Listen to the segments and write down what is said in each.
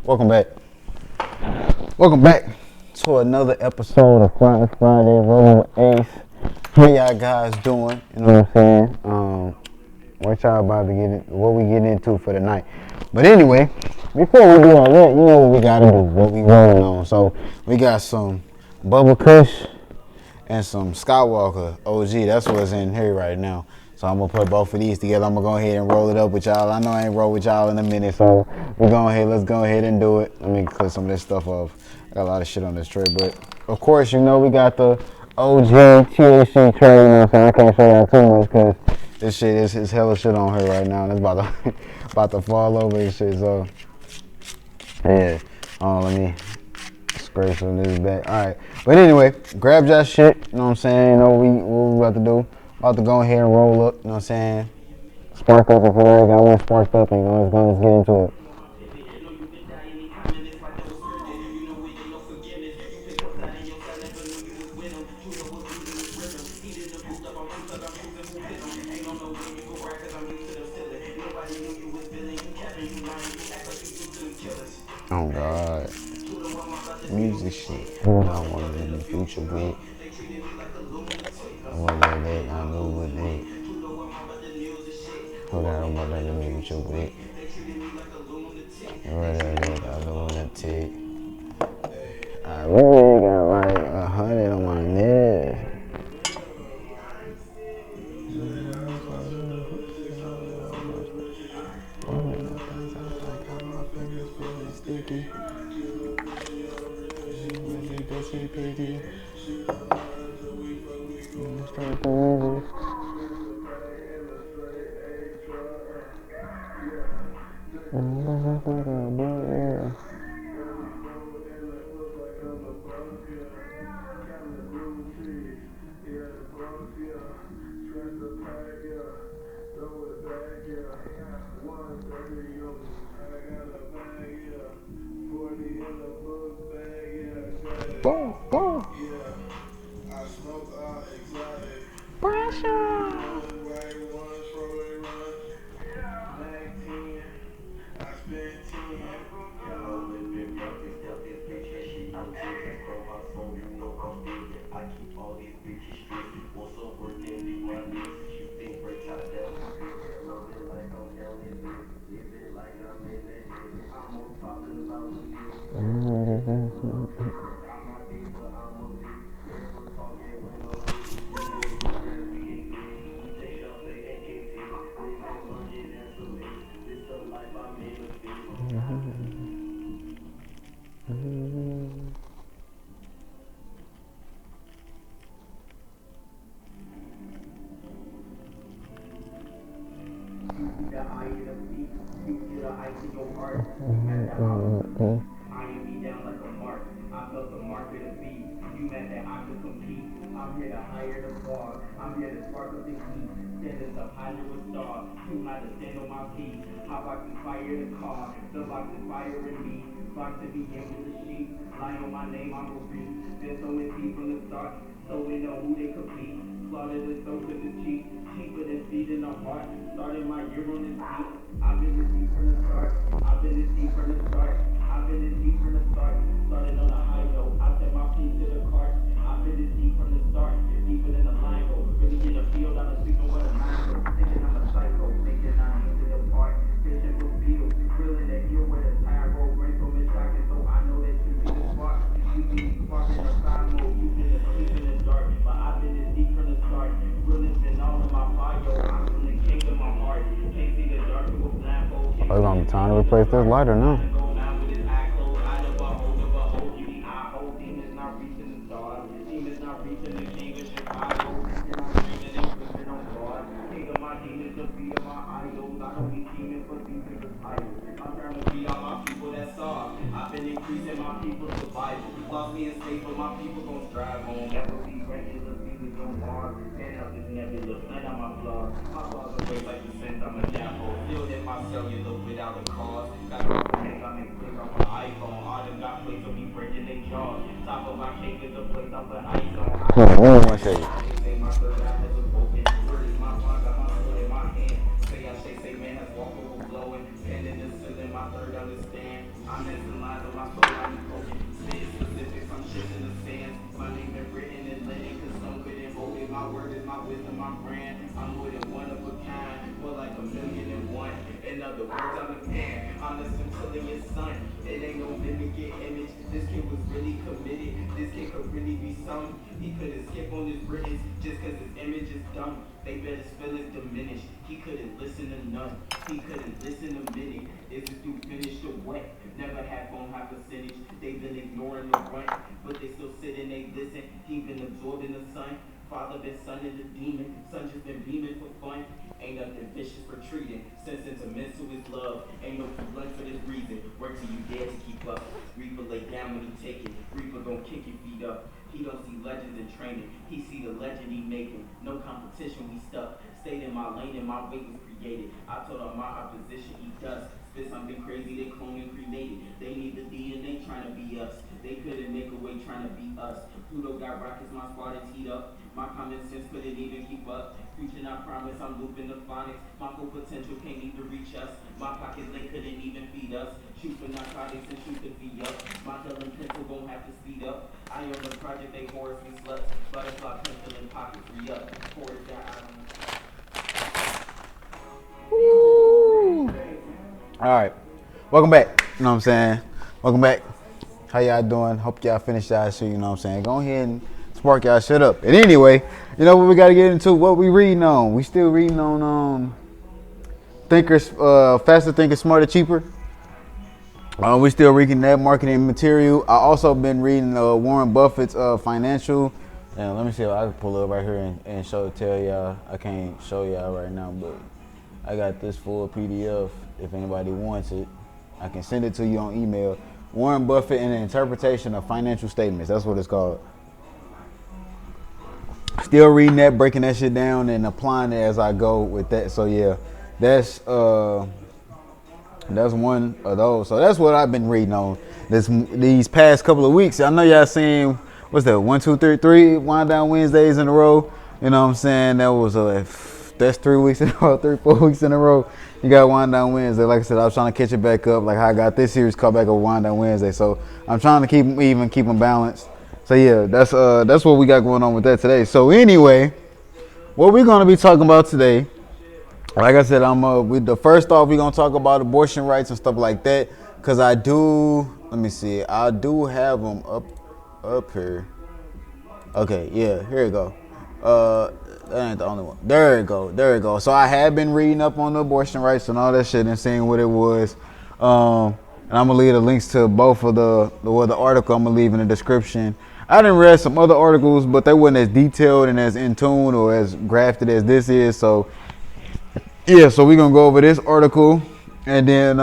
Welcome back. Welcome back to another episode of Friday Rolling with Ace. How y'all guys doing? You know what I'm saying? What y'all about to get in, what we getting into for the night. But anyway, before we do all that, you know what we gotta do, what we rolling on. So we got some Bubble Kush and some Skywalker OG. That's what's in here right now. So I'm gonna put both of these together. I'm gonna go ahead and roll it up with y'all. I know I ain't roll with y'all in a minute, so let's go ahead and do it. Let me clear some of this stuff off. I got a lot of shit on this tray, but of course, you know we got the OG THC tray, you know what I'm saying? I can't show y'all too much because this shit is hella shit on her right now. And it's about to fall over and shit, so yeah. Let me scrape some of this back. Alright. But anyway, grab that shit, you know what I'm saying? You know what we about to do. About to go ahead and roll up, you know what I'm saying? Spark up if I got one sparked up, and you know, let's get into it. Oh God. Music shit. I want to in the future with. I know what they. Hold on, I'm about to make you with. I lunatic. I really got like 100 on my neck. Boom, boom. It's gonna be time to replace this lighter now. One second. wisdom, my brand. I'm more than one of a kind, more like 1,000,001. In other words, I'm the man, I'm the centillion's son. It ain't no mimic image, this kid was really committed. This kid could really be something. He couldn't skip on his Britons just cause his image is dumb. They bet his feelings diminished. He couldn't listen to none. He couldn't listen a minute. Is this dude finished or what? Never half on high percentage. They've been ignoring the run, but they still sit and they listen. He been absorbing the sun. Father been sunning the demon. Son just been beaming for fun. Ain't nothing vicious for treating. Sentence immense to his love. Ain't no blood for this reason. Work till you dare to keep up. Reaper lay down when he take it. Reaper gon' kick your feet up. He don't see legends in training. He see the legend he making. No competition, we stuck. Stayed in my lane and my way was created. I told all my opposition he does. Spit something crazy, they clone and cremated. They need the DNA trying to be us. They couldn't make a way trying to beat us. Pluto got rockets, my spot is heat up. My common sense couldn't even keep up. Preaching I promise, I'm looping the phonics. My full potential can't even reach us. My pockets, they couldn't even feed us. Shoot for narcotics and shoot the feed up. My dulling pencil won't have to speed up. I own the project, they horse me sluts. Butterfly pencil and pockets re up. Forest that I don't Woo. All right, welcome back. You know what I'm saying? Welcome back. How y'all doing? Hope y'all finished y'all shit. You know what I'm saying? Go ahead and spark y'all shit up. And anyway, you know what we got to get into? What we reading on? We still reading on Thinkers, Faster, Thinker, Smarter, Cheaper. We still reading that marketing material. I also been reading Warren Buffett's financial. And let me see if I can pull up right here and tell y'all. I can't show y'all right now, but I got this full PDF. If anybody wants it, I can send it to you on email. Warren Buffett and the Interpretation of Financial Statements. That's what it's called. Still reading that, breaking that shit down, and applying it as I go with that. So yeah, that's one of those. So that's what I've been reading on these past couple of weeks. I know y'all seen what's that? 1, 2, 3, 3 wind down Wednesdays in a row. You know what I'm saying? That was that's 3 weeks in a row, 3-4 weeks in a row. You got Wind Down Wednesday. Like I said, I was trying to catch it back up, like how I got this series called back over Wind Down Wednesday. So I'm trying to keep them even, keep them balanced. So yeah, that's what we got going on with that today. So anyway, what we're gonna be talking about today, like I said, first off, we're gonna talk about abortion rights and stuff like that. Cause I do have them up here. Okay, yeah, here we go. That ain't the only one. There you go. So I have been reading up on the abortion rights and all that shit and seeing what it was. And I'm gonna leave the links to both of the article I'm gonna leave in the description. I done read some other articles, but they wasn't as detailed and as in tune or as grafted as this is. So yeah, so we're gonna go over this article, and then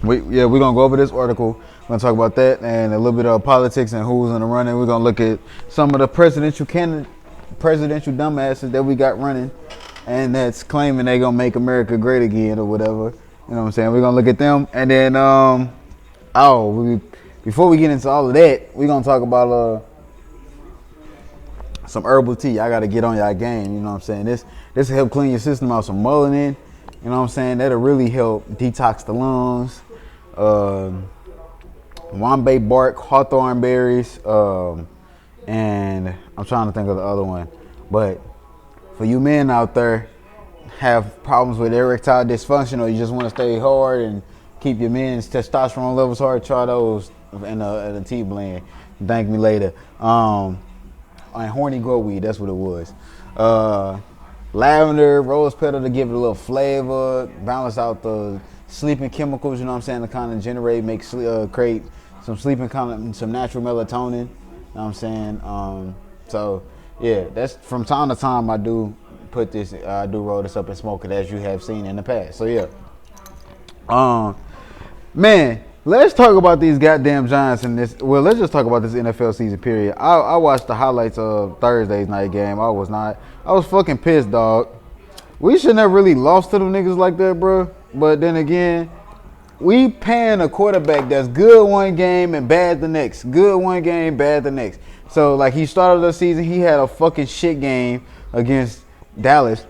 we're gonna go over this article. We're gonna talk about that and a little bit of politics and who's in the running. We're gonna look at some of the presidential dumbasses that we got running, and that's claiming they gonna make America great again or whatever. You know what I'm saying? We're gonna look at them, and then before we get into all of that, we're gonna talk about some herbal tea. I gotta get on y'all game. You know what I'm saying? This will help clean your system out. Some melanin. You know what I'm saying? That'll really help detox the lungs. Wombe bark, hawthorn berries, and I'm trying to think of the other one. But for you men out there have problems with erectile dysfunction, or you just want to stay hard and keep your men's testosterone levels hard, try those in a tea blend. Thank me later. And horny grow weed, that's what it was. Lavender, rose petal to give it a little flavor, balance out the sleeping chemicals, you know what I'm saying, to kind of create some sleeping some natural melatonin, you know what I'm saying. So yeah, that's from time to time I do roll this up and smoke it, as you have seen in the past. So yeah, man, let's talk about these goddamn Giants in this. Well, let's just talk about this NFL season period. I watched the highlights of Thursday's night game. I was fucking pissed, dog. We shouldn't have really lost to them niggas like that, bro. But then again, we paying a quarterback that's good one game and bad the next. Good one game, bad the next. So, like, he started the season, he had a fucking shit game against Dallas.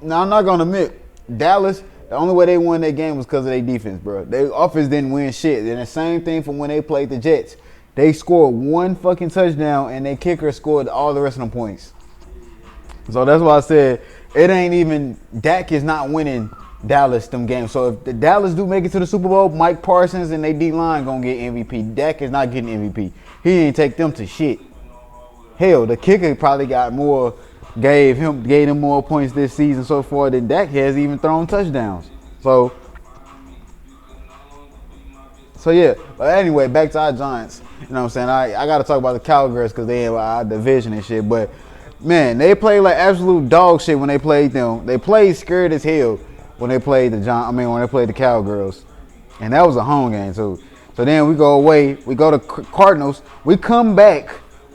Now, I'm not going to admit, Dallas, the only way they won that game was because of their defense, bro. Their offense didn't win shit. And the same thing from when they played the Jets. They scored 1 fucking touchdown, and their kicker scored all the rest of them points. So that's why I said it ain't even Dak is not winning Dallas them games. So if the Dallas do make it to the Super Bowl, Mike Parsons and they D-line gonna get MVP. Dak is not getting MVP. He didn't take them to shit. Hell, the kicker probably got more, gave him more points this season so far than Dak has even thrown touchdowns. So yeah. But anyway, back to our Giants. You know what I'm saying? I gotta talk about the Cowgirls because they have our division and shit. But man, they played like absolute dog shit when they played them. They played scared as hell when they played when they played the Cowgirls. And that was a home game too. So then we go away, we go to Cardinals. We come back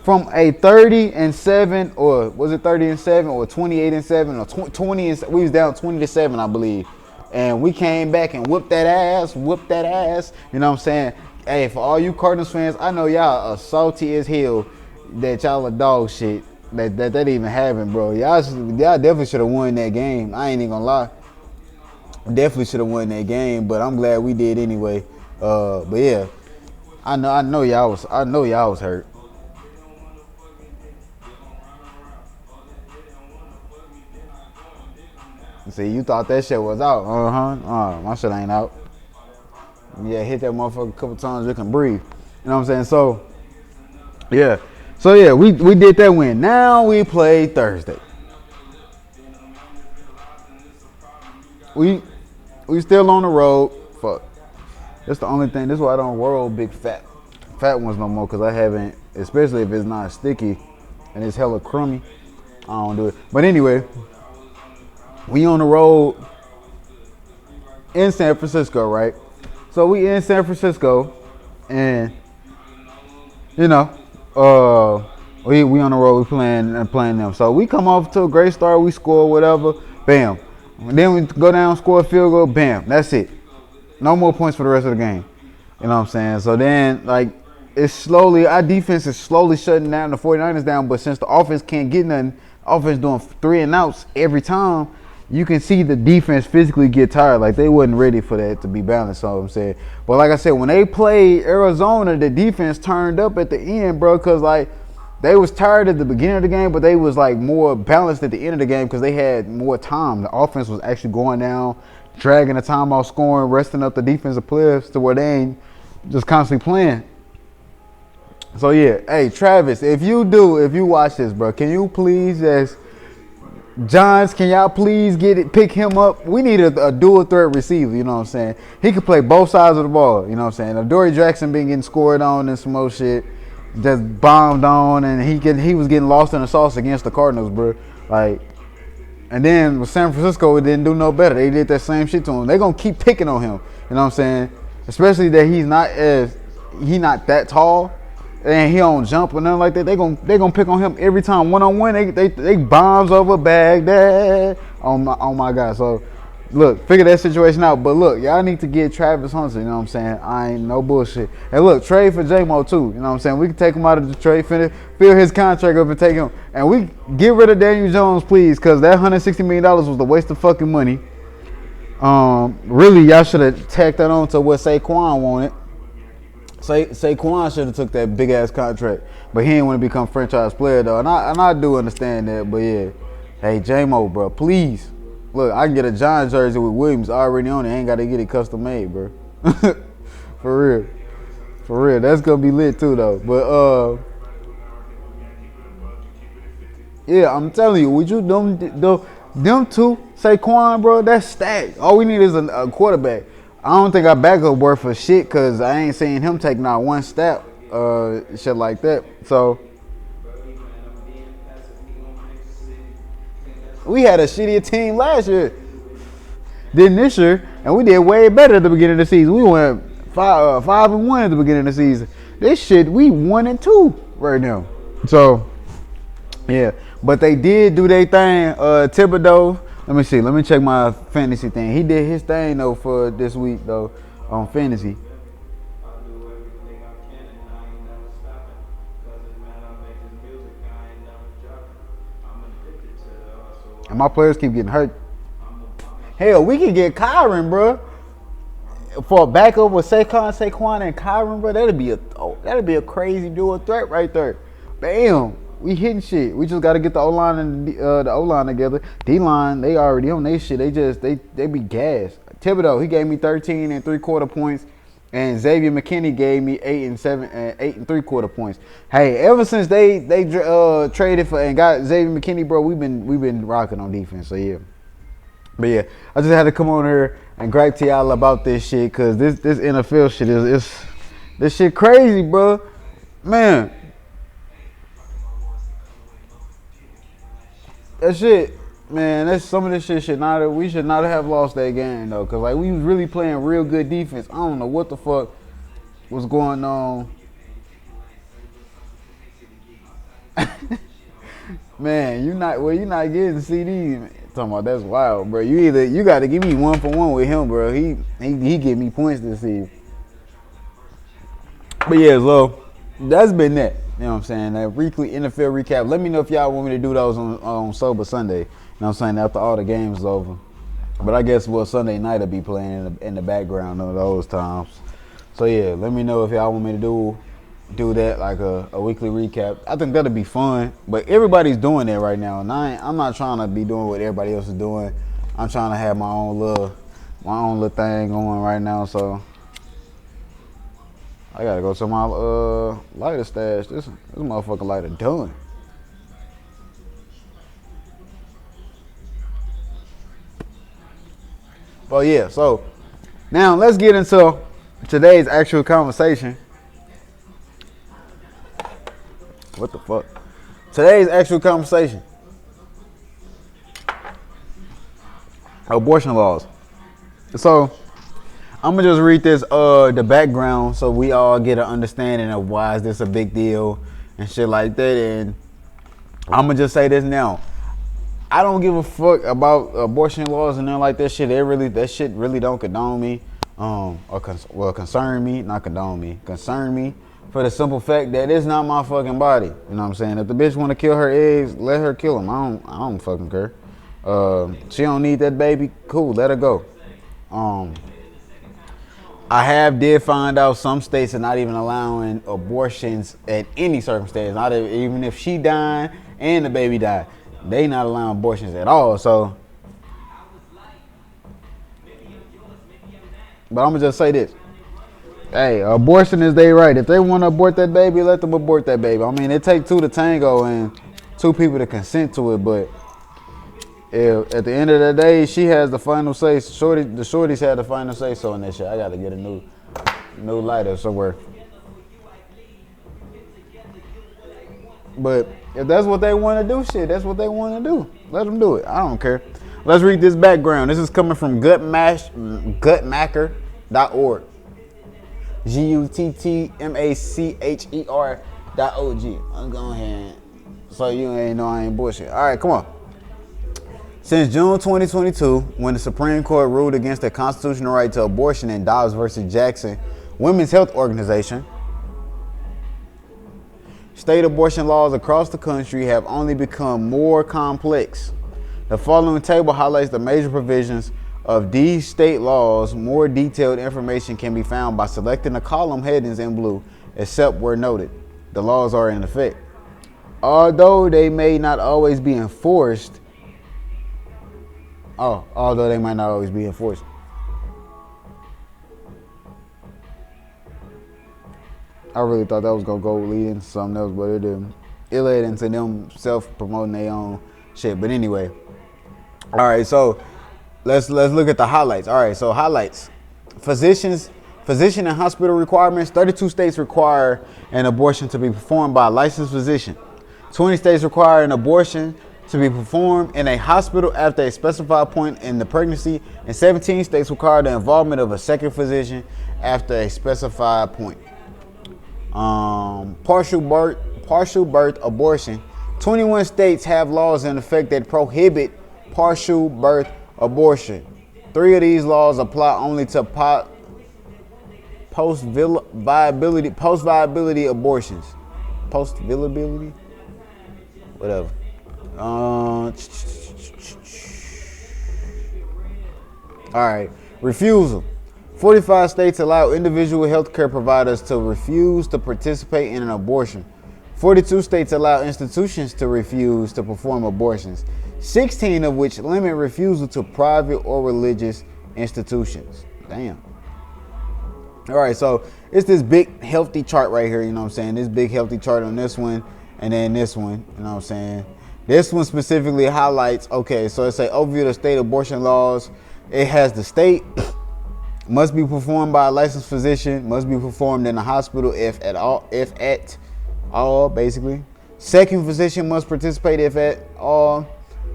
from a 30-7, or was it 30-7 or 28-7 or 20 and we was down 20-7, I believe. And we came back and whooped that ass. You know what I'm saying? Hey, for all you Cardinals fans, I know y'all are salty as hell that y'all are dog shit. That even happened, bro. Y'all definitely should have won that game. I ain't even gonna lie. Definitely should have won that game, but I'm glad we did anyway. But yeah, I know y'all was hurt. See, you thought that shit was out. My shit ain't out. Yeah, hit that motherfucker a couple times, you can breathe. You know what I'm saying? So yeah, we did that win. Now we play Thursday. We still on the road. Fuck. That's the only thing. This is why I don't roll big fat ones no more, because I haven't, especially if it's not sticky and it's hella crummy, I don't do it. But anyway, we on the road in San Francisco, right? So we in San Francisco, and you know, we on the road, we playing them. So we come off to a great start, we score whatever, bam. And then we go down, score a field goal, bam. That's it. No more points for the rest of the game. You know what I'm saying? So then, like, our defense is slowly shutting down the 49ers down, but since the offense can't get nothing, offense doing 3 and outs every time, you can see the defense physically get tired. Like, they wasn't ready for that to be balanced, so I'm saying. But like I said, when they played Arizona, the defense turned up at the end, bro, because, like, they was tired at the beginning of the game, but they was, like, more balanced at the end of the game because they had more time. The offense was actually going down, dragging the time out, scoring, resting up the defensive players to where they ain't just constantly playing. So, yeah. Hey, Travis, if you watch this, bro, can you please just – Johns, can y'all please pick him up? We need a dual threat receiver, you know what I'm saying? He could play both sides of the ball, you know what I'm saying? Adoree Jackson been getting scored on and some more shit, just bombed on, and he was getting lost in the sauce against the Cardinals, bro. Like, and then with San Francisco, it didn't do no better. They did that same shit to him. They gonna keep picking on him, you know what I'm saying? Especially that he's not that tall. And he don't jump or nothing like that. They gonna pick on him every time. 1-on-1, they bombs over Baghdad. Oh my God. So look, figure that situation out. But look, y'all need to get Travis Hunter, you know what I'm saying? I ain't no bullshit. And look, trade for J-Mo too. You know what I'm saying? We can take him out of the trade, fill his contract up and take him. And we get rid of Daniel Jones, please, because that $160 million was a waste of fucking money. Really, y'all should have tacked that on to what Saquon wanted. Saquon should have took that big ass contract, but he didn't want to become franchise player though, and I do understand that. But yeah, hey J-Mo, bro, please look. I can get a Giants jersey with Williams already on it. I ain't got to get it custom made, bro. For real, that's gonna be lit too though. But yeah, I'm telling you, would you them two Saquon, bro? That's stacked. All we need is a quarterback. I don't think our backup worth for shit because I ain't seen him take not one step, shit like that. So we had a shittier team last year than this year, and we did way better at the beginning of the season. We went 5-1 at the beginning of the season. This shit, we 1-2 right now. So yeah, but they did do their thing. Thibodeau. Let me see. Let me check my fantasy thing. He did his thing, though, for this week, though, on fantasy. And my players keep getting hurt. Hell, we can get Kyron, bro. For a backup with Saquon and Kyron, bro, that'd be That'd be a crazy dual threat right there. Bam. We hitting shit. We just got to get the O-line and the O-line together. D-line, they already on their shit. They be gassed. Thibodeau, he gave me 13 and 3/4 points. And Xavier McKinney gave me 8 and 3/4 points. Hey, ever since they traded for and got Xavier McKinney, bro, we've been rocking on defense. So yeah, but yeah, I just had to come on here and gripe to y'all about this shit because this NFL shit is this shit crazy, bro. Man, that shit, man, that's some of this shit we should not have lost that game though, cause like we was really playing real good defense. I don't know what the fuck was going on. Man, you're not getting CDs. Man. Talking about that's wild, bro. You got to give me 1-for-1 with him, bro. He give me points this season. But yeah, so that's been that. You know what I'm saying? That weekly NFL recap. Let me know if y'all want me to do those on Sober Sunday. You know what I'm saying? After all the games is over. But I guess Sunday night will be playing in the background of those times. So yeah, let me know if y'all want me to do that, like a weekly recap. I think that'll be fun. But everybody's doing that right now. And I'm not trying to be doing what everybody else is doing. I'm trying to have my own little thing going right now. So I gotta go to my lighter stash. This motherfucking lighter done. But yeah, so now let's get into today's actual conversation. What the fuck? Today's actual conversation. Abortion laws. So I'm gonna just read this the background so we all get an understanding of why is this a big deal and shit like that. And I'm gonna just say this now. I don't give a fuck about abortion laws and nothing like that shit. That shit really don't condone me. Concern me, not condone me. Concern me for the simple fact that it's not my fucking body. You know what I'm saying? If the bitch want to kill her eggs, let her kill them. I don't fucking care. She don't need that baby. Cool, let her go. I did find out some states are not even allowing abortions at any circumstance. Not even if she died and the baby died, they not allowing abortions at all. So, but I'm gonna just say this. Hey, abortion is their right. If they want to abort that baby, let them abort that baby. I mean, it takes two to tango and two people to consent to it. But if, at the end of the day, she has the final say. The shorties had the final say so in that shit. I got to get a new lighter somewhere. But if that's what they want to do, shit, that's what they want to do. Let them do it. I don't care. Let's read this background. This is coming from gutmacher.org. GUTTMACHER.OG. I'm going ahead. So you ain't know I ain't bullshit. All right, come on. Since June 2022, when the Supreme Court ruled against the constitutional right to abortion in Dobbs versus Jackson Women's Health Organization, state abortion laws across the country have only become more complex. The following table highlights the major provisions of these state laws. More detailed information can be found by selecting the column headings in blue, except where noted. The laws are in effect. Although they may not always be enforced, I really thought that was gonna go lead into something else, but it didn't. It led into them self-promoting their own shit. But anyway, all right. So let's look at the highlights. All right. So highlights: physician and hospital requirements. 32 states require an abortion to be performed by a licensed physician. 20 states require an abortion to be performed in a hospital after a specified point in the pregnancy, and 17 states require the involvement of a second physician after a specified point. Partial birth abortion. 21 states have laws in effect that prohibit partial birth abortion. 3 of these laws apply only to post-viability abortions. Post-viability? Whatever. All right. Refusal. 45 states allow individual healthcare providers to refuse to participate in an abortion. 42 states allow institutions to refuse to perform abortions, 16 of which limit refusal to private or religious institutions. Damn. All right, so it's this big healthy chart right here, you know what I'm saying? This big healthy chart on this one, and then this one, you know what I'm saying? This one specifically highlights, okay, so it say overview of state abortion laws. It has the state, must be performed by a licensed physician, must be performed in a hospital if at all, basically. Second physician must participate if at all.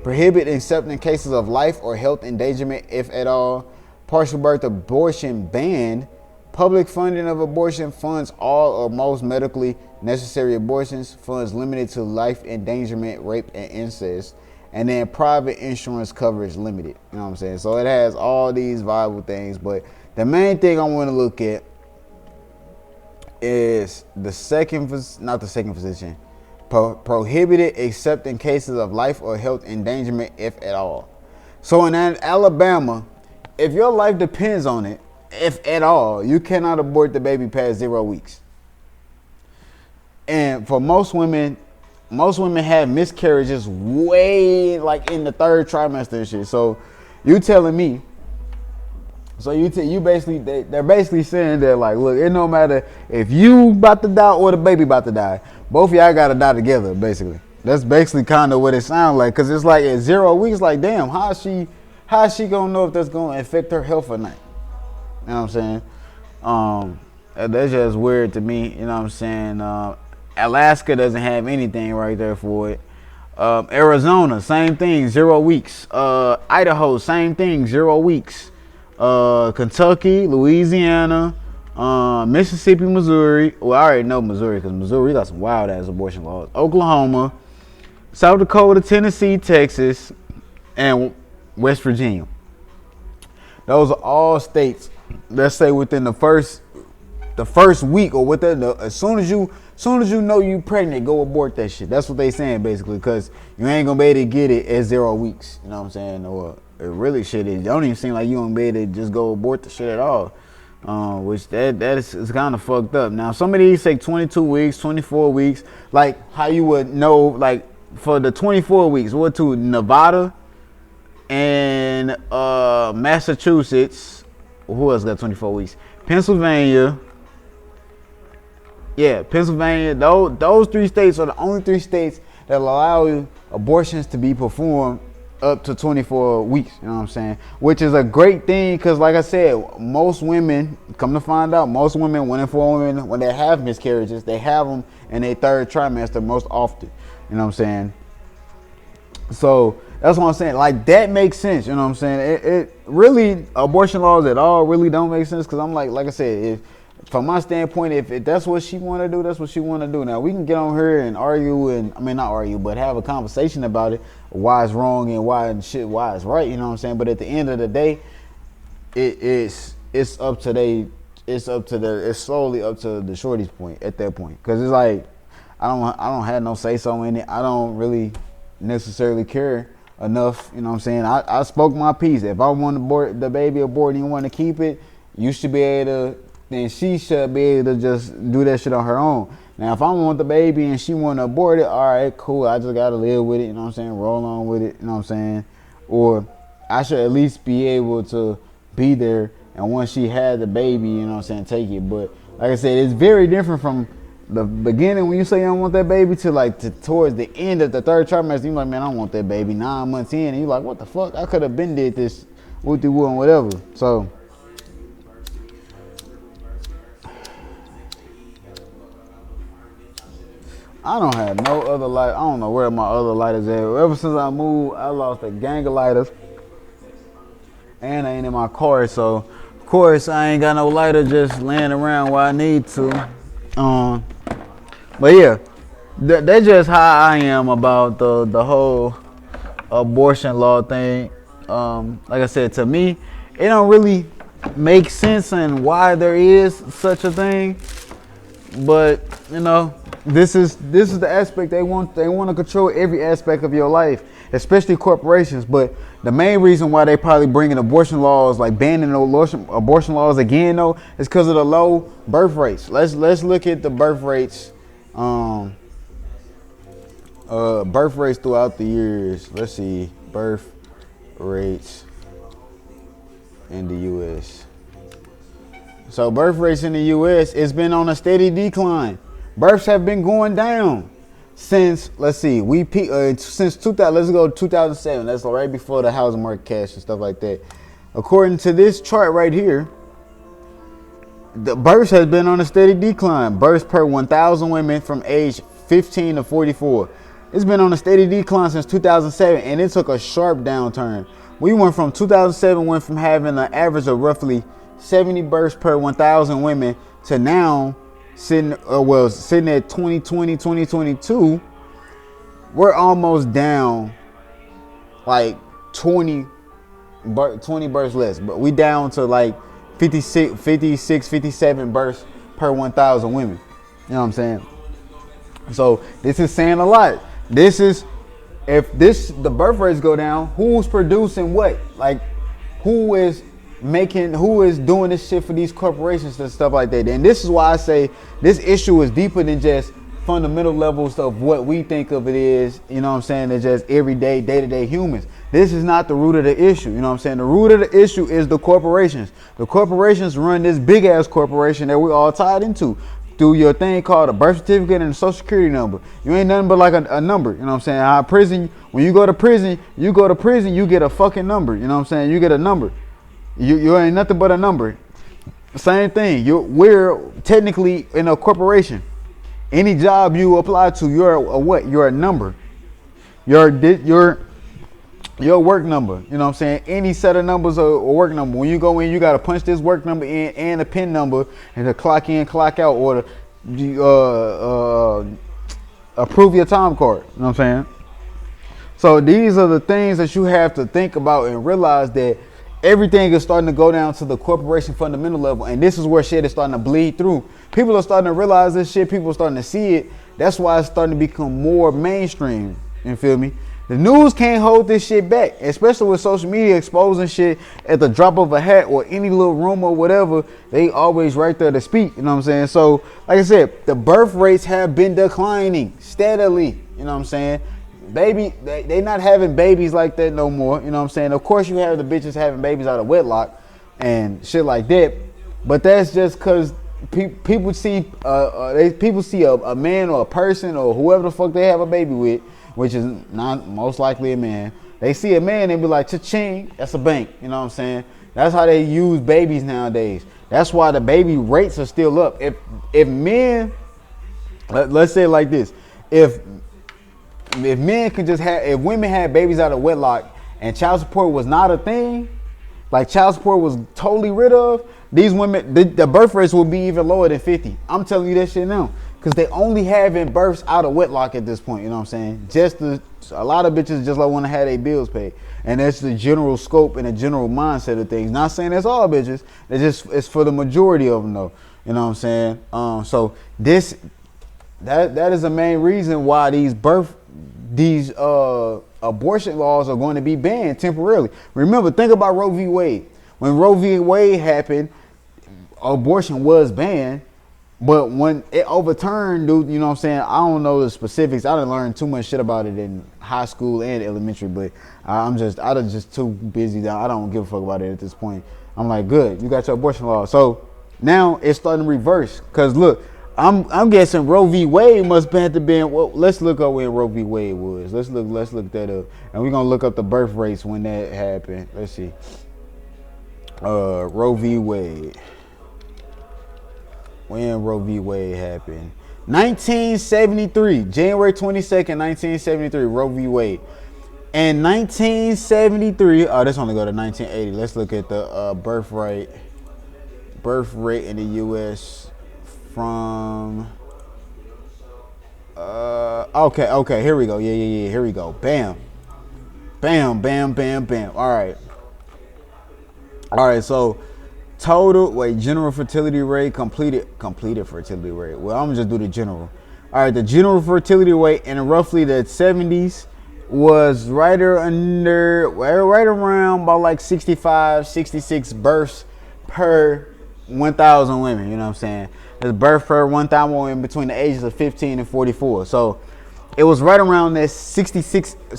Prohibit except in cases of life or health endangerment if at all. Partial birth abortion banned. Public funding of abortion funds all or most medically necessary abortions. Funds limited to life endangerment, rape, and incest. And then private insurance coverage limited. You know what I'm saying? So it has all these viable things. But the main thing I want to look at is the physician. Prohibited except in cases of life or health endangerment if at all. So in Alabama, if your life depends on it, if at all, you cannot abort the baby past 0 weeks. And for most women have miscarriages way like in the 3rd trimester and shit. So you telling me, so you basically, they're basically saying that like, look, it no matter if you about to die or the baby about to die, both of y'all gotta die together, basically. That's basically kind of what it sounds like, cause it's like at 0 weeks, like damn, how is she gonna know if that's gonna affect her health or not? You know what I'm saying? That's just weird to me. You know what I'm saying? Alaska doesn't have anything right there for it. Arizona, same thing, 0 weeks. Idaho, same thing, 0 weeks. Kentucky, Louisiana, Mississippi, Missouri. Well, I already know Missouri because Missouri got some wild ass abortion laws. Oklahoma, South Dakota, Tennessee, Texas, and West Virginia. Those are all states. Let's say within the first week or within as soon as you know you pregnant, go abort that shit. That's what they saying basically, because you ain't gonna be able to get it at 0 weeks. You know what I'm saying? Or it really shit is. It don't even seem like you gonna be able to just go abort the shit at all. Which that is kind of fucked up. Now some of these take 22 weeks, 24 weeks. Like how you would know, like for the 24 weeks, what to Nevada and Massachusetts. Who else got 24 weeks? Pennsylvania. Yeah, Pennsylvania. Those 3 states are the only 3 states that allow abortions to be performed up to 24 weeks. You know what I'm saying? Which is a great thing because, like I said, most women, come to find out, most women, 1 in 4 women, when they have miscarriages, they have them in their 3rd trimester most often. You know what I'm saying? So that's what I'm saying. Like that makes sense. You know what I'm saying? It really, abortion laws at all really don't make sense because I'm like I said, if from my standpoint, if that's what she want to do, that's what she want to do. Now we can get on here and argue, and I mean not argue, but have a conversation about it, why it's wrong and why it's right. You know what I'm saying? But at the end of the day, it's solely up to the shorty's point at that point, because it's like I don't have no say so in it. I don't really necessarily care enough. You know what I'm saying? I spoke my piece. If I want to abort the baby and you want to keep it, you should be able to. Then she should be able to just do that shit on her own. Now, if I want the baby and she want to abort it, all right, cool. I just got to live with it, you know what I'm saying? Roll on with it, you know what I'm saying? Or I should at least be able to be there, and once she had the baby, you know what I'm saying, take it. But like I said, it's very different from the beginning when you say you don't want that baby to towards the end of the 3rd trimester. You're like, man, I don't want that baby. 9 months in, and you're like, what the fuck? I could have been did this with the wood and whatever. So I don't have no other light. I don't know where my other lighters at. Ever since I moved, I lost a gang of lighters. And I ain't in my car, so of course I ain't got no lighter just laying around where I need to. But yeah, that's just how I am about the whole abortion law thing. Like I said, to me, it don't really make sense in why there is such a thing. But you know, this is the aspect they want to control every aspect of your life. especially corporations. But the main reason why they probably bringing abortion laws, like banning abortion laws again, though, is because of the low birth rates. Let's look at the birth rates, birth rates throughout the years. Let's see, birth rates in the U.S. So birth rates in the U.S. it's been on a steady decline. Births have been going down since, let's see, since 2000. Let's go to 2007. That's right before the housing market crash and stuff like that. According to this chart right here, the births has been on a steady decline. Births per 1,000 women from age 15 to 44. It's been on a steady decline since 2007, and it took a sharp downturn. We went from 2007, from having an average of roughly 70 births per 1,000 women to now sitting at 2020, 2022. We're almost down like 20 births less, but we down to like 56, 57 births per 1,000 women. You know what I'm saying? So this is saying a lot. This is, if the birth rates go down, who's producing what? Like, who is doing this shit for these corporations and stuff like that? And this is why I say this issue is deeper than just fundamental levels of what we think of it is, you know what I'm saying, it's just everyday, day-to-day humans. This is not the root of the issue, you know what I'm saying? The root of the issue is the corporations. The corporations run this big-ass corporation that we all tied into through your thing called a birth certificate and a social security number. You ain't nothing but like a number, you know what I'm saying? How prison, when you go to prison, you get a fucking number, you know what I'm saying? You get a number. You ain't nothing but a number. Same thing. We're technically in a corporation. Any job you apply to, you're a what? You're a number. Your work number. You know what I'm saying? Any set of numbers are a work number. When you go in, you gotta punch this work number in and a PIN number and to clock in, clock out, or to approve your time card. You know what I'm saying? So these are the things that you have to think about and realize that everything is starting to go down to the corporation fundamental level, and this is where shit is starting to bleed through. People are starting to realize this shit. People are starting to see it. That's why it's starting to become more mainstream. You feel me? The news can't hold this shit back, especially with social media exposing shit at the drop of a hat or any little rumor or whatever. They always right there to speak. You know what I'm saying? So, like I said, the birth rates have been declining steadily. You know what I'm saying? They not having babies like that no more. You know what I'm saying? Of course you have the bitches having babies out of wedlock and shit like that, but that's just because people see a man or a person or whoever the fuck they have a baby with, which is not most likely a man. They see a man and be like, cha-ching, that's a bank. You know what I'm saying? That's how they use babies nowadays. That's why the baby rates are still up. If men, let's say it like this, if men could just if women had babies out of wedlock and child support was not a thing, like child support was totally rid of, these women, the birth rates would be even lower than 50. I'm telling you that shit now. Because they only having births out of wedlock at this point, you know what I'm saying? A lot of bitches just like want to have their bills paid. And that's the general scope and the general mindset of things. Not saying that's all bitches. It's for the majority of them though. You know what I'm saying? So that is the main reason why these abortion laws are going to be banned temporarily. Remember, think about Roe v. Wade. When Roe v. Wade happened, abortion was banned, but when it overturned, dude, you know what I'm saying? I don't know the specifics. I didn't learn too much shit about it in high school and elementary, but I was just too busy. I don't give a fuck about it at this point. I'm like, good, you got your abortion law. So now it's starting to reverse. Cause look, I'm guessing Roe v. Wade must have to been. Well, let's look up when Roe v. Wade was. Let's look that up, and we're gonna look up the birth rates when that happened. Let's see. Roe v. Wade. When Roe v. Wade happened? 1973, January 22nd, 1973. Roe v. Wade. In 1973. Oh, this only go to 1980. Let's look at the birth rate in the U.S. from okay, here we go. Yeah, here we go. Bam, all right, so total general fertility rate, completed fertility rate. Well, I'm gonna just do the general. All right, the general fertility rate in roughly the 70s was right around about like 65, 66 births per 1,000 women. You know what I'm saying? There's birth per 1,000 women between the ages of 15 and 44. So it was right around that 65 to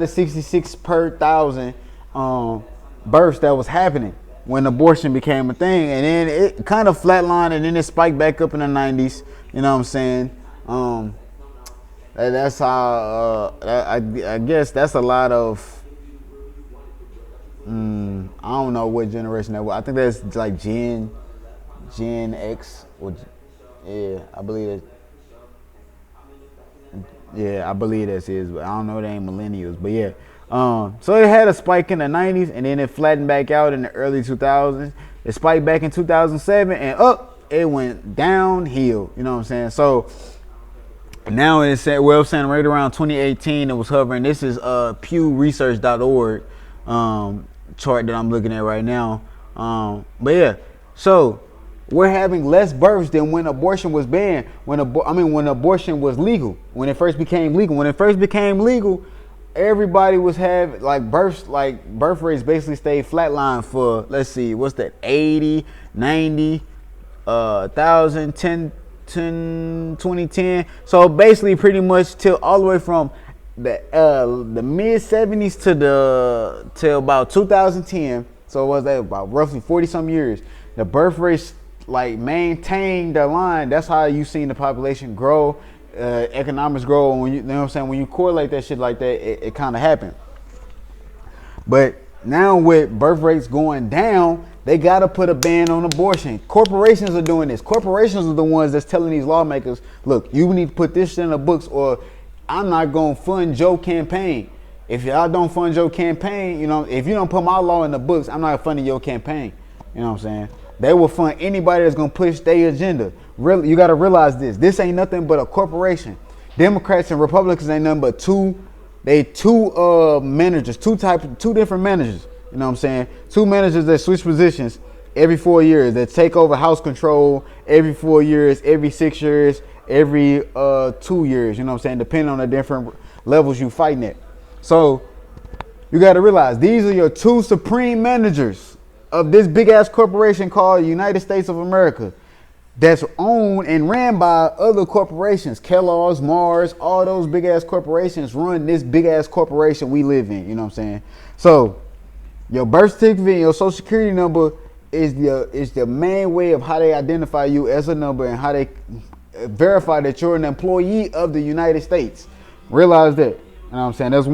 66 per thousand births that was happening when abortion became a thing. And then it kind of flatlined, and then it spiked back up in the 90s. You know what I'm saying? That's how I guess that's a lot of I don't know what generation that was. I think that's like Gen X or yeah, I believe it. Yeah, I believe that's his, but I don't know, they ain't millennials, but yeah. So it had a spike in the 90s, and then it flattened back out in the early 2000s. It spiked back in 2007, and up it went downhill. You know what I'm saying? So now it's at, well, saying right around 2018 it was hovering. This is PewResearch.org chart that I'm looking at right now. But yeah, so we're having less births than when abortion was banned. When abortion was legal. When it first became legal. When it first became legal, everybody was having like birth rates basically stayed flatline for, let's see, what's that, 80, 90, 1,000, 10, 2010. So basically pretty much till all the way from the mid 70s to about 2010. So it was that about roughly 40 some years. The birth rates like maintained the line. That's how you seen the population grow, economics grow. When you know what I'm saying, when you correlate that shit like that, it kind of happened. But now with birth rates going down, they gotta put a ban on abortion. Corporations are doing this. Corporations are the ones that's telling these lawmakers, look, you need to put this shit in the books, or I'm not gonna fund your campaign. If y'all don't fund your campaign, you know, if you don't put my law in the books, I'm not funding your campaign. You know what I'm saying? They will fund anybody that's gonna push their agenda. Really, you gotta realize this. This ain't nothing but a corporation. Democrats and Republicans ain't nothing but two managers, two different managers. You know what I'm saying? Two managers that switch positions every 4 years, that take over House control every 4 years, every 6 years, every 2 years. You know what I'm saying? Depending on the different levels you fighting at. So you got to realize these are your two supreme managers of this big ass corporation called United States of America, that's owned and ran by other corporations. Kellogg's, Mars, all those big ass corporations run this big ass corporation we live in. You know what I'm saying? So your birth certificate and your social security number is the main way of how they identify you as a number and how they verify that you're an employee of the United States. Realize that. You know what I'm saying? That's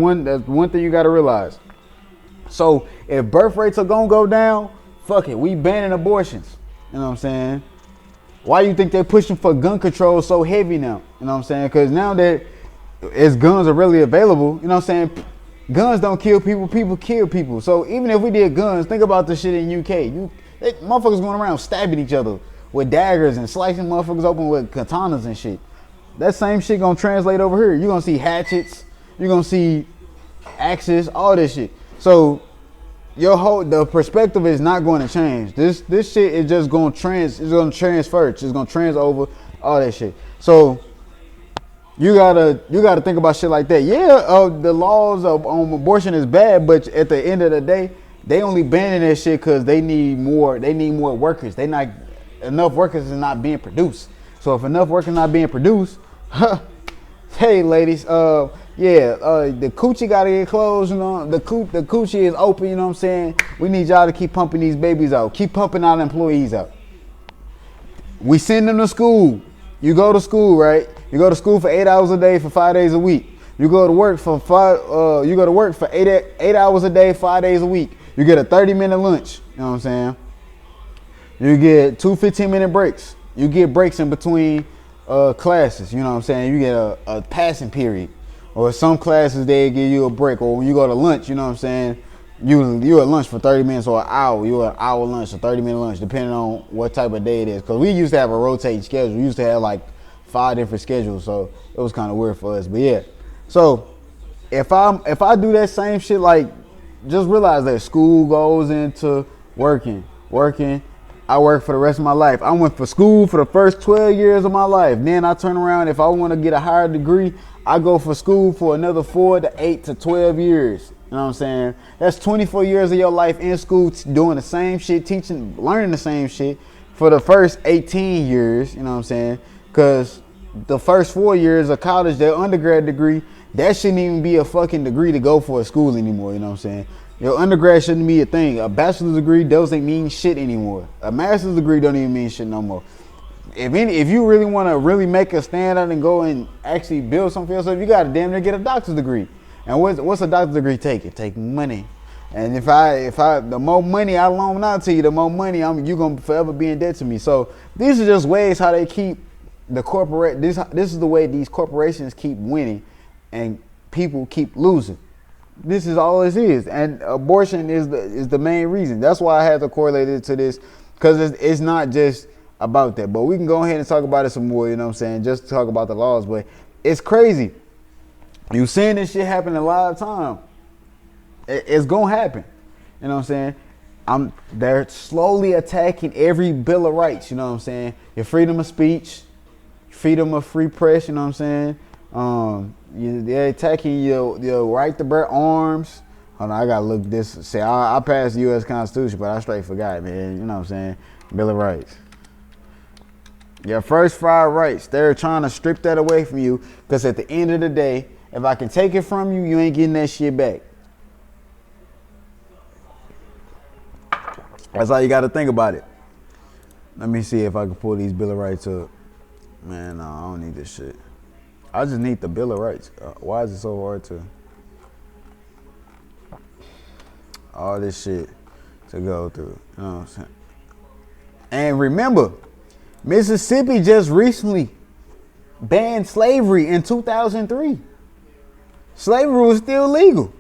one thing you got to realize. So if birth rates are gonna go down, fuck it, we banning abortions. You know what I'm saying? Why you think they're pushing for gun control so heavy now? You know what I'm saying? Because now that as guns are really available, you know what I'm saying? Guns don't kill people, people kill people. So even if we did guns, think about the shit in UK. Motherfuckers going around stabbing each other with daggers and slicing motherfuckers open with katanas and shit. That same shit gonna translate over here. You're gonna see hatchets, you're gonna see axes, all this shit. So the perspective is not going to change. This shit is just going to transfer. It's going to trans over all that shit. So you gotta think about shit like that. Yeah, the laws on abortion is bad, but at the end of the day, they only banning that shit because they need more. They need more workers. Enough workers is not being produced. So if enough workers not being produced, hey ladies, the coochie gotta get closed, you know. The coochie is open, you know what I'm saying? We need y'all to keep pumping these babies out. Keep pumping our employees out. We send them to school. You go to school, right? You go to school for 8 hours a day for 5 days a week. You go to work for 8 hours a day, 5 days a week. You get a 30-minute lunch, you know what I'm saying? You get 2 15-minute breaks. You get breaks in between classes, you know what I'm saying? You get a passing period. Or some classes, they give you a break. Or when you go to lunch, you know what I'm saying? You at lunch for 30 minutes or an hour. You an hour lunch or 30-minute lunch, depending on what type of day it is. Because we used to have a rotating schedule. We used to have like 5 different schedules. So it was kind of weird for us. But yeah. So if I do that same shit, like, just realize that school goes into working. I work for the rest of my life. I went for school for the first 12 years of my life. Then I turn around, if I want to get a higher degree, I go for school for another 4 to 8 to 12 years. You know what I'm saying? That's 24 years of your life in school doing the same shit, teaching, learning the same shit for the first 18 years. You know what I'm saying? Because the first 4 years of college, their undergrad degree, that shouldn't even be a fucking degree to go for a school anymore. You know what I'm saying? Your undergrad shouldn't be a thing. A bachelor's degree doesn't mean shit anymore. A master's degree don't even mean shit no more. If you really want to really make a stand out and go and actually build something for yourself, you got to damn near get a doctor's degree. And what's a doctor's degree take? It take money. And if the more money I loan out to you, the more money you're gonna forever be in debt to me. So these are just ways how they keep the corporate. This is the way these corporations keep winning, and people keep losing. This is all this is, and abortion is the main reason. That's why I had to correlate it to this, because it's not just about that. But we can go ahead and talk about it some more. You know what I'm saying? Just to talk about the laws, but it's crazy. You seeing this shit happen in live time. It's gonna happen. You know what I'm saying? They're slowly attacking every Bill of Rights. You know what I'm saying? Your freedom of speech, freedom of free press. You know what I'm saying? They're attacking your right to bear arms. Hold on, I gotta look this. Say I passed the U.S. Constitution, but I straight forgot, man. You know what I'm saying? Bill of Rights. Your first 5 rights. They're trying to strip that away from you, because at the end of the day, if I can take it from you, you ain't getting that shit back. That's how you got to think about it. Let me see if I can pull these Bill of Rights up. Man, no, I don't need this shit. I just need the Bill of Rights. Why is it so hard to... all this shit to go through. You know what I'm saying? And remember, Mississippi just recently banned slavery in 2003. Slavery was still legal.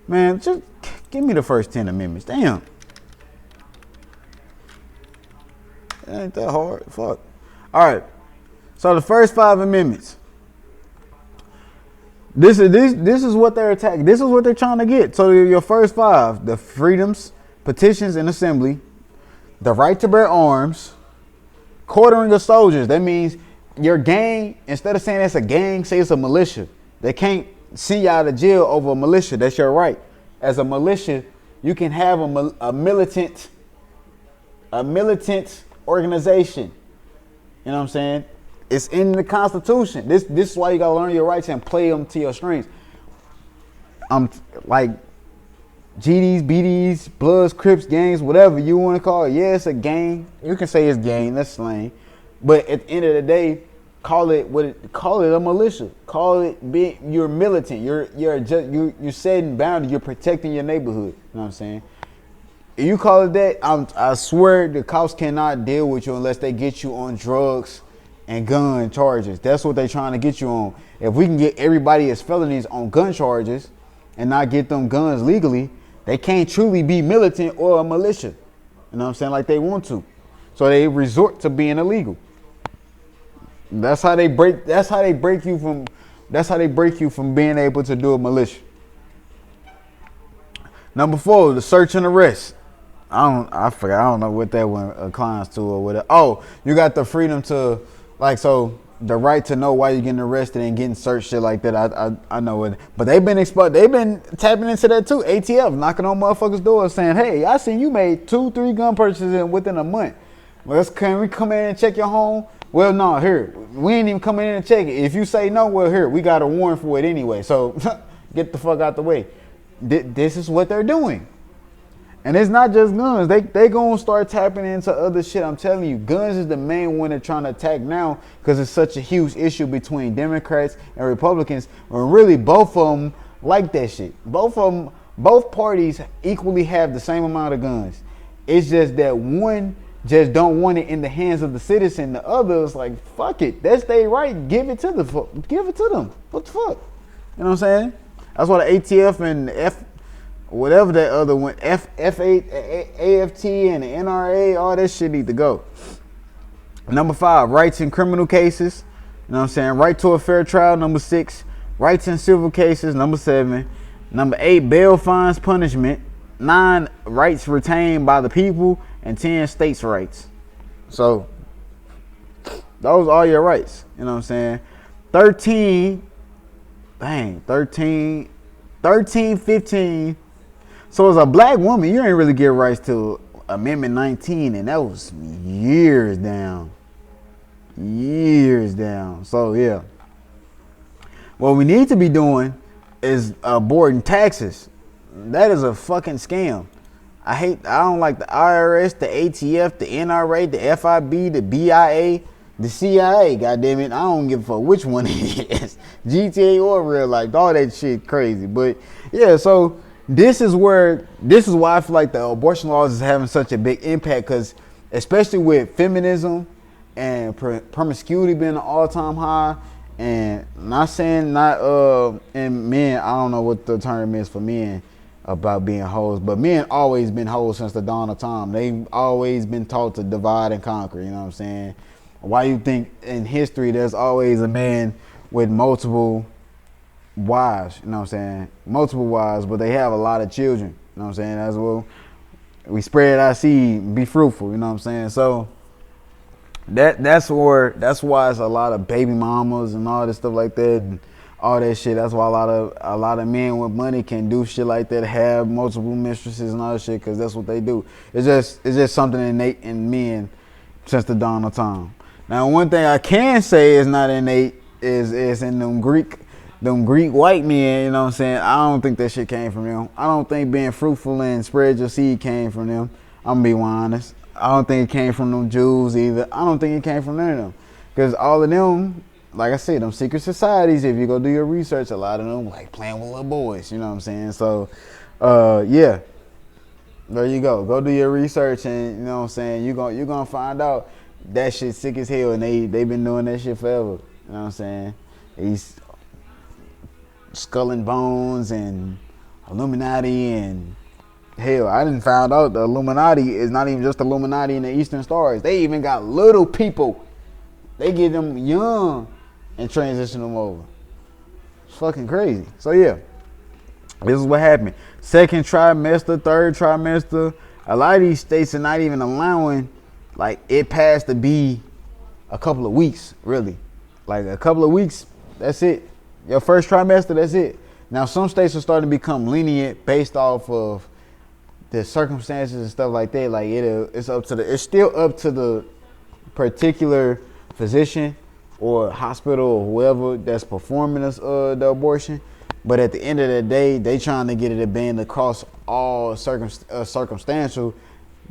Man, just give me the first 10 amendments. Damn. It ain't that hard. Fuck. All right. So the first 5 amendments. This is what they're attacking. This is what they're trying to get. So your first 5, the freedoms, petitions, and assembly, the right to bear arms, quartering of soldiers. That means your gang, instead of saying it's a gang, say it's a militia. They can't send you out of jail over a militia. That's your right. As a militia, you can have a militant organization. You know what I'm saying? It's in the Constitution. This is why you gotta learn your rights and play them to your strengths. Like GDs, BDs, Bloods, Crips, gangs, whatever you want to call it. Yeah, it's a gang. You can say it's gang. That's slang. But at the end of the day, call it a militia. Call it you're militant. You're setting boundaries. You're protecting your neighborhood. You know what I'm saying? If you call it that, I swear the cops cannot deal with you unless they get you on drugs and gun charges. That's what they're trying to get you on. If we can get everybody as felonies on gun charges and not get them guns legally, they can't truly be militant or a militia. You know what I'm saying? Like they want to. So they resort to being illegal. That's how they break you from being able to do a militia. Number 4, the search and arrest. I forgot. I don't know what that one inclines to or whatever. Oh, you got the freedom to, like, so the right to know why you're getting arrested and getting searched, shit like that. I know it. But they've been tapping into that too. ATF knocking on motherfuckers' doors saying, hey, I seen you made 2-3 gun purchases within a month. Well, can we come in and check your home? Well, no, here. We ain't even coming in and check it. If you say no, well, here, we got a warrant for it anyway. So get the fuck out the way. This is what they're doing. And it's not just guns. They gonna start tapping into other shit. I'm telling you, guns is the main one they're trying to attack now because it's such a huge issue between Democrats and Republicans. When really both of them like that shit. Both parties equally have the same amount of guns. It's just that one just don't want it in the hands of the citizen. The other is like, fuck it, that's their right. Give it to them. What the fuck? You know what I'm saying? That's why the ATF and whatever that other one, F8, AFT, and the NRA, all that shit need to go. Number 5, rights in criminal cases. You know what I'm saying? Right to a fair trial. Number 6, rights in civil cases. Number 7. Number 8, bail, fines, punishment. 9, rights retained by the people. And 10, states' rights. So those are your rights. You know what I'm saying? 13 dang, 13, 15. So as a black woman, you ain't really get rights till Amendment 19, and that was years down. Years down. So yeah. What we need to be doing is aborting taxes. That is a fucking scam. I don't like the IRS, the ATF, the NRA, the FIB, the BIA, the CIA. Goddamn it, I don't give a fuck which one it is. GTA or real life, all that shit crazy. But yeah, so this is why I feel like the abortion laws is having such a big impact, because especially with feminism and promiscuity being an all-time high, and not saying and men, I don't know what the term is for men about being hoes, but men always been hoes since the dawn of time. They've always been taught to divide and conquer, you know what I'm saying? Why you think in history there's always a man with multiple wives, you know what I'm saying? Multiple wives, but they have a lot of children, you know what I'm saying? As well, we spread our seed, be fruitful, you know what I'm saying? So that's why it's a lot of baby mamas and all this stuff like that, and all that shit. That's why a lot of men with money can do shit like that, have multiple mistresses and all that shit, because that's what they do. It's just something innate in men since the dawn of time. Now, one thing I can say is not innate is in them Greek white men, you know what I'm saying? I don't think that shit came from them. I don't think being fruitful and spread your seed came from them. I'm gonna be honest. I don't think it came from them Jews either. I don't think it came from none of them, because all of them, like I said, them secret societies, if you go do your research, a lot of them like playing with little boys, you know what I'm saying? So, yeah, there you go. Go do your research, and you know what I'm saying? You're gonna find out that shit sick as hell, and they been doing that shit forever. You know what I'm saying? These Skull and Bones and Illuminati, and hell, I didn't find out the Illuminati is not even just Illuminati in the Eastern Stars. They even got little people. They get them young and transition them over. It's fucking crazy. So yeah, this is what happened. Second trimester, third trimester, a lot of these states are not even allowing, like, it past to be a couple of weeks, really. Like a couple of weeks, that's it. Your first trimester, that's it. Now some states are starting to become lenient based off of the circumstances and stuff like that. Like it's still up to the particular physician or hospital or whoever that's performing the abortion, but at the end of the day, they trying to get it banned across all circumstantial,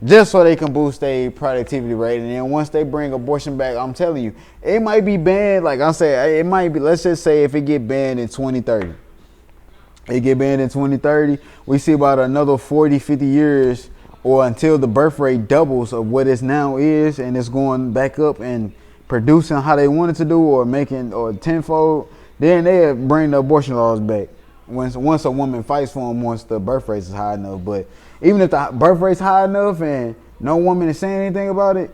just so they can boost their productivity rate. And then once they bring abortion back, I'm telling you, it might be banned. Like I said, it might be. Let's just say if it get banned in 2030, it get banned in 2030. We see about another 40, 50 years, or until the birth rate doubles of what it now is, and it's going back up and producing how they want it to do, or making or tenfold, then they bring the abortion laws back. Once a woman fights for them, once the birth rate is high enough. But even if the birth rate's high enough and no woman is saying anything about it,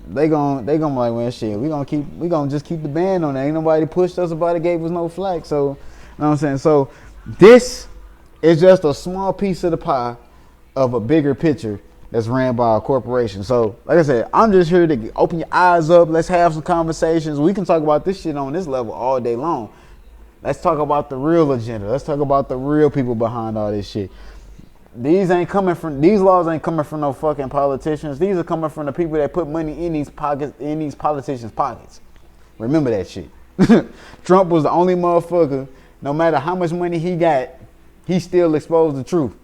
they gonna be like, well, shit, we gonna just keep the ban on it. Ain't nobody pushed us about it, gave us no flack. So, you know what I'm saying? So this is just a small piece of the pie of a bigger picture that's ran by a corporation. So, like I said, I'm just here to open your eyes up. Let's have some conversations. We can talk about this shit on this level all day long. Let's talk about the real agenda. Let's talk about the real people behind all this shit. These laws ain't coming from no fucking politicians. These are coming from the people that put money in these politicians' pockets. Remember that shit. Trump was the only motherfucker, no matter how much money he got, he still exposed the truth.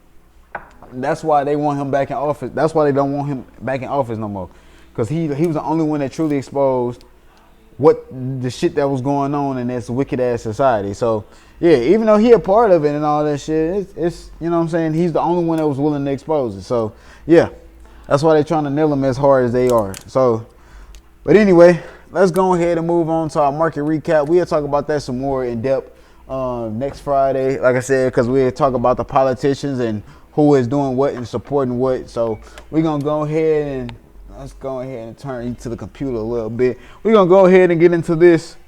That's why they want him back in office. That's why they don't want him back in office no more. Because he was the only one that truly exposed what the shit that was going on in this wicked ass society. So yeah, even though he a part of it and all that shit, it's you know what I'm saying, he's the only one that was willing to expose it. So yeah, that's why they're trying to nail him as hard as they are. So, but anyway, let's go ahead and move on to our market recap. We'll talk about that some more in depth next Friday, like I said, because we'll talk about the politicians and who is doing what and supporting what. So we're gonna go ahead and let's go ahead and turn to the computer a little bit. We're gonna go ahead and get into this.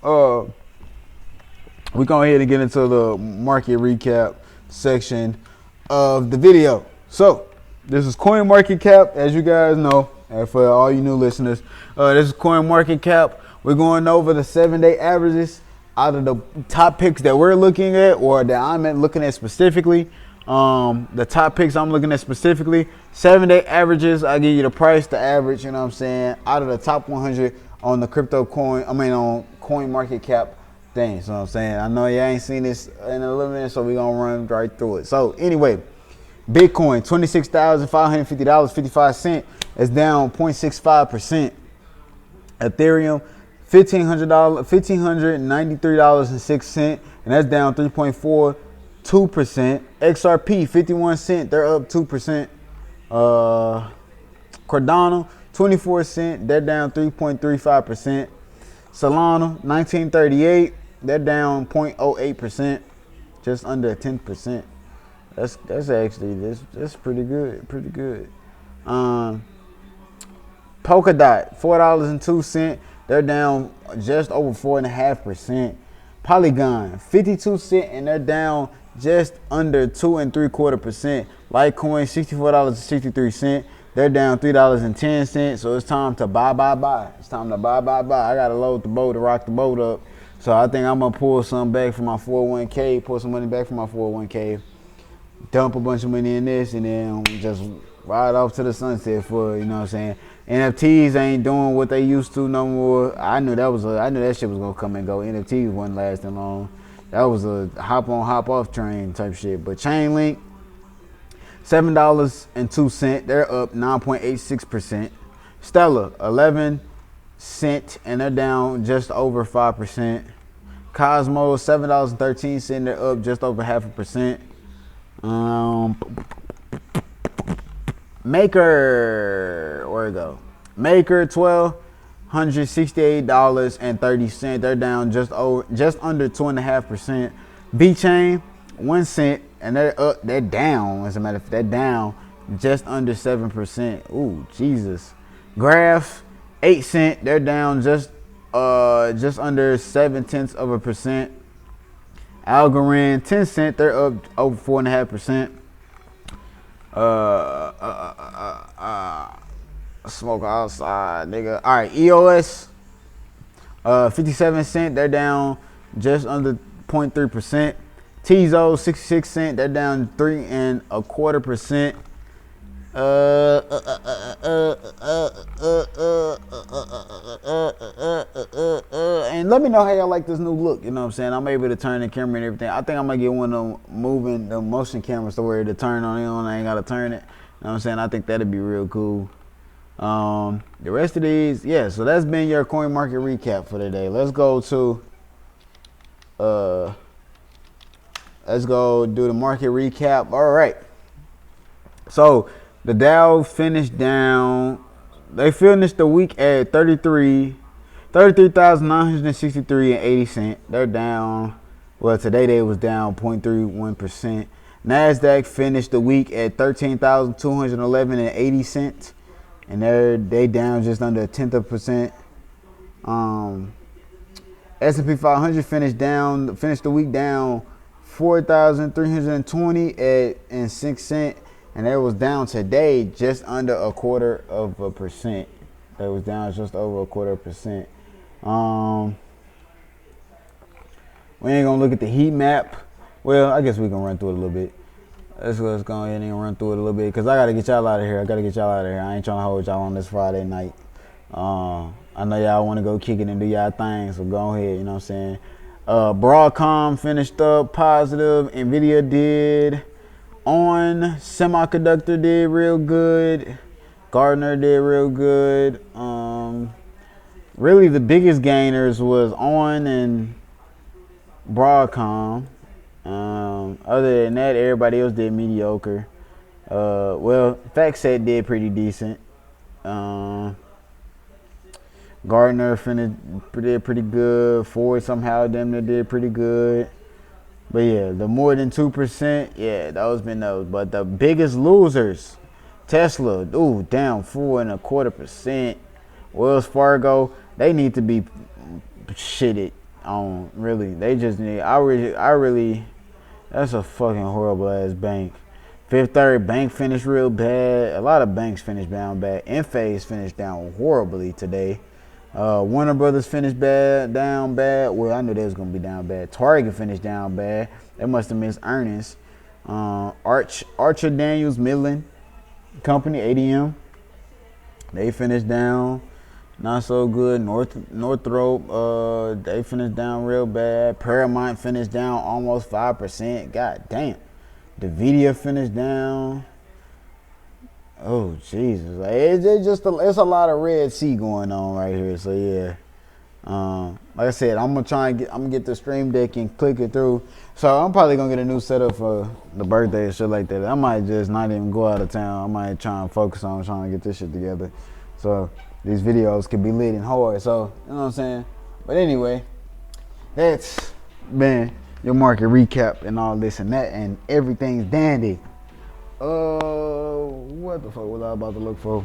We're going ahead and get into the market recap section of the video. So this is Coin Market Cap, as you guys know, and for all you new listeners, this is Coin Market Cap. We're going over the 7-day averages out of the top picks that we're looking at, or that I'm looking at specifically, the top picks I'm looking at specifically, 7-day averages, I give you the price, the average, you know what I'm saying, out of the top 100 on the crypto coin, on coin market cap things, you know what I'm saying. I know you ain't seen this in a little minute, so we're going to run right through it. So, anyway, Bitcoin, $26,550.55. It's down 0.65%. Ethereum, $1,593.06, and that's down 3.42%. XRP, 51 cents, they're up 2%. Cardano, 24 cents, they're down 3.35%. Solana, 1938, they're down 0.08%, just under 10%. That's actually that's pretty good, Polkadot, $4.02, they're down just over 4.5%. Polygon, 52 cents, and they're down just under 2.75%. Litecoin, $64.63, they're down $3.10. So it's time to buy. It's time to buy. I gotta load the boat to rock the boat up. So I think I'm gonna pull some back from my 401k, pull some money back from my 401k, dump a bunch of money in this, and then just ride off to the sunset for, you know what I'm saying. NFTs ain't doing what they used to no more. I knew that shit was gonna come and go. NFTs wasn't lasting long. That was a hop on, hop off train type shit. But Chainlink, $7.02, they're up 9.86%. Stellar, 11 cents, and they're down just over 5%. Cosmos, $7.13, they're up just over 0.5%. Maker, where it go? Maker, $1,268.30. They're down just under 2.5%. VeChain, 1 cent, and they're down. As a matter of fact, they're down just under 7%. Ooh, Jesus. Graph, 8 cents. They're down just under 0.7%. Algorand, 10 cents. They're up over 4.5%. Smoke outside, nigga. All right, EOS, 57 cents. They're down just under 0.3%. Tizo, 66 cents. They're down 3.25%. And let me know how y'all like this new look. You know what I'm saying? I'm able to turn the camera and everything. I think I'm gonna get one of them moving the motion cameras to where to turn on it on. I ain't gotta turn it. You know what I'm saying? I think that'd be real cool. The rest of these, yeah. So that's been your coin market recap for today. Let's go to let's go do the market recap. All right. So the Dow finished down. They finished the week at 33,963.80 cents. They're down. Well, today they was down 0.31%. Nasdaq finished the week at 13,211.80 cents, and they down just under 1/10%. S&P 500 finished the week down 4,320.06 cents. And it was down today just under 0.25%. It was down just over 0.25%. We ain't gonna look at the heat map. Well, I guess we can run through it a little bit. Let's go ahead and run through it a little bit, because I gotta get y'all out of here. I ain't trying to hold y'all on this Friday night. I know y'all want to go kick it and do y'all thing, so go ahead. You know what I'm saying? Broadcom finished up positive. Nvidia did. Semiconductor did real good. Gartner did real good. Really the biggest gainers was On and Broadcom. Other than that, everybody else did mediocre. Well, FactSet did pretty decent. Gartner did pretty good. Ford somehow did pretty good. But yeah, the more than 2%, yeah, those been those. But the biggest losers, Tesla, ooh, down 4.25%. Wells Fargo, they need to be shitted on. Really, they just need. I really, that's a fucking horrible ass bank. Fifth Third Bank finished real bad. A lot of banks finished down bad. Enphase finished down horribly today. Warner Brothers finished down bad. Well, I knew they was gonna be down bad. Target finished down bad. They must have missed earnings. Archer Daniels Midland Company, ADM, they finished down not so good. Northrop, they finished down real bad. Paramount finished down almost 5%. God damn. Nvidia finished down. Oh Jesus! Like, it's a lot of Red Sea going on right here. So yeah, like I said, I'm gonna get the Stream Deck and click it through. So I'm probably gonna get a new setup for the birthday and shit like that. I might just not even go out of town. I might try and focus on trying to get this shit together, so these videos can be lit and hard. So you know what I'm saying. But anyway, that's been your market recap and all this and that, and everything's dandy. What the fuck was I about to look for?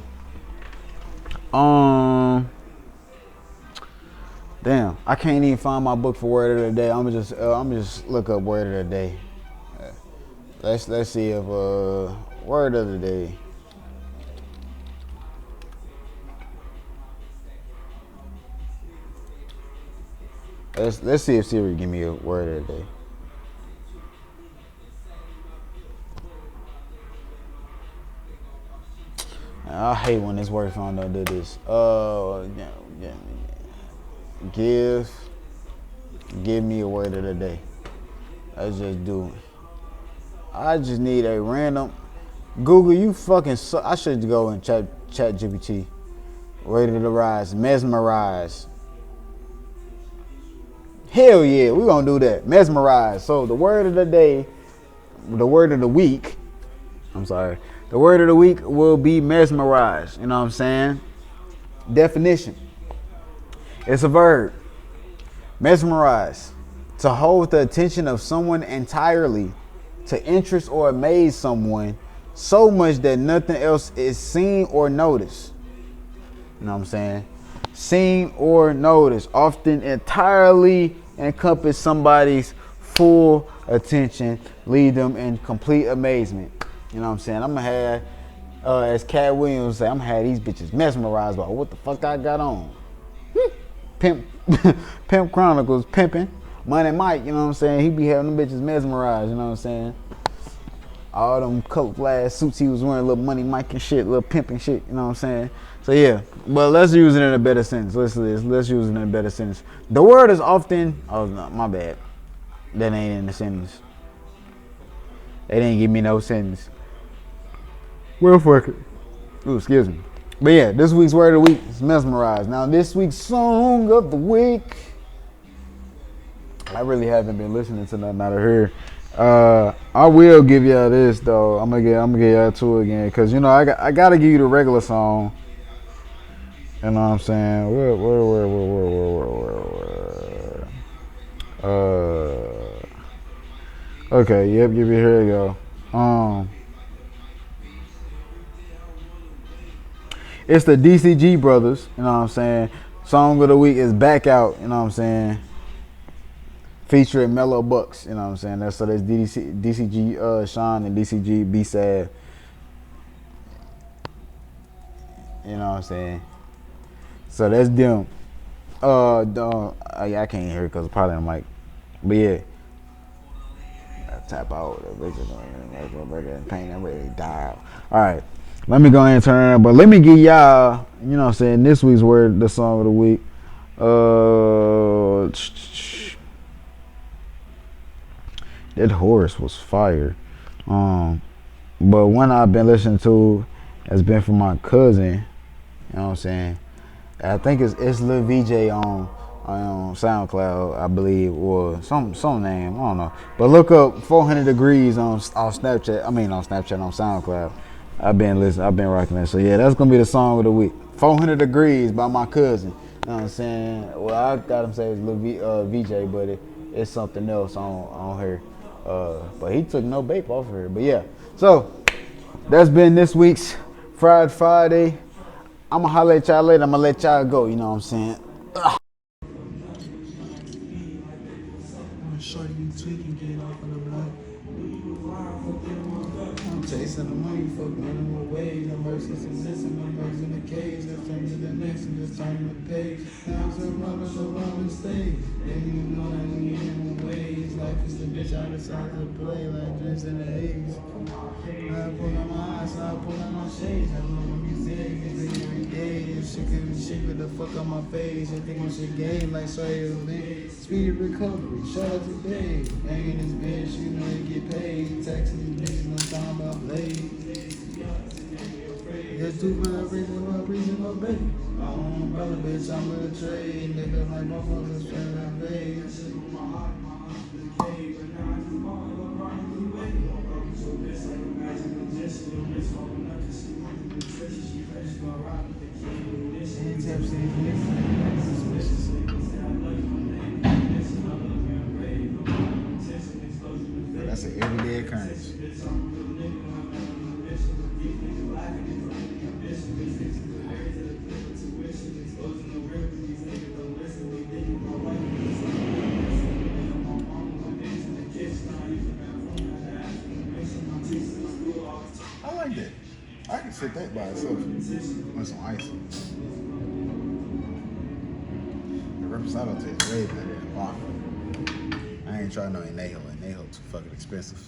Damn, I can't even find my book for word of the day. I'm just look up word of the day. Let's see if word of the day. Let's see if Siri give me a word of the day. I hate when this word phone don't do this. Give me a word of the day. Let's just do it. I just need a random Google. You fucking suck. I should go and chat GPT. Word of the rise. Mesmerize. Hell yeah, we gonna do that. Mesmerize. So the word of the day, the word of the week. I'm sorry. The word of the week will be mesmerize. You know what I'm saying? Definition. It's a verb. Mesmerize. To hold the attention of someone entirely. To interest or amaze someone so much that nothing else is seen or noticed. You know what I'm saying? Seen or noticed. Often entirely encompass somebody's full attention. Leave them in complete amazement. You know what I'm saying? I'm gonna have, as Cat Williams say, I'm gonna have these bitches mesmerized by what the fuck I got on. Pimp Chronicles pimping. Money Mike, you know what I'm saying? He be having them bitches mesmerized, you know what I'm saying? All them coat glass suits he was wearing, little Money Mike and shit, little pimping shit, you know what I'm saying? So yeah, but let's use it in a better sentence. Let's use it in a better sentence. The word is often, oh no, my bad. That ain't in the sentence. They didn't give me no sentence. Well, fuck it. Ooh, excuse me. But yeah, this week's word of the week is mesmerize. Now, this week's song of the week. I really haven't been listening to nothing out of here. I will give y'all this though. I'm gonna get y'all to it again because you know I gotta give you the regular song. You know what I'm saying? Okay, yep, give it. Here you go. It's the DCG brothers, you know what I'm saying? Song of the week is Back Out, you know what I'm saying? Featuring Mellow Bucks, you know what I'm saying? That's DCG Sean and DCG B-Sad. You know what I'm saying? So that's them. I can't hear it because it's probably on the mic. But yeah. Tap out the bitches pain that way die out. Alright. Let me go ahead and turn it on. But let me give y'all, you know what I'm saying, this week's word, the song of the week. That horse was fire. But one I've been listening to has been from my cousin. You know what I'm saying? I think it's Lil Vj on SoundCloud, I believe, or some name, I don't know. But look up 400 Degrees on Snapchat. On SoundCloud. I've been rocking that. So yeah, that's gonna be the song of the week. 400 Degrees by my cousin. You know what I'm saying? Well, I got him say it's Lil Vj, but it's something else on her. But he took no bape off of her. But yeah, so that's been this week's Friday. I'ma holler at y'all later. I'ma let y'all go. You know what I'm saying? Shorty, you tweaking, get off on the block. I'm chasing the money, fuck running away. since it's listen, my bugs in the cage. Let's turn to the next and just turn the page. Now I'm so wrong and stay. Then you know that we need new ways. Life is the bitch I decide to play like drinks in the haze. I pull out my eyes, I pull out my shades. I love when you say it every day. If shit could be shit with the fuck on my face. I think we should game like sorry man. Speedy recovery, shout out to Dave. Hanging this bitch, you know they get paid. Taxing these bitches, no time about late. There's two for the reason, my baby. My own brother, bitch, I'm in a trade. Nigga like my mother's trying to invade. That's an everyday occurrence. I like that. I can sit that by itself with some ice. The reposado tastes way better than vodka. I ain't trying no anejo. Anejo too fucking expensive.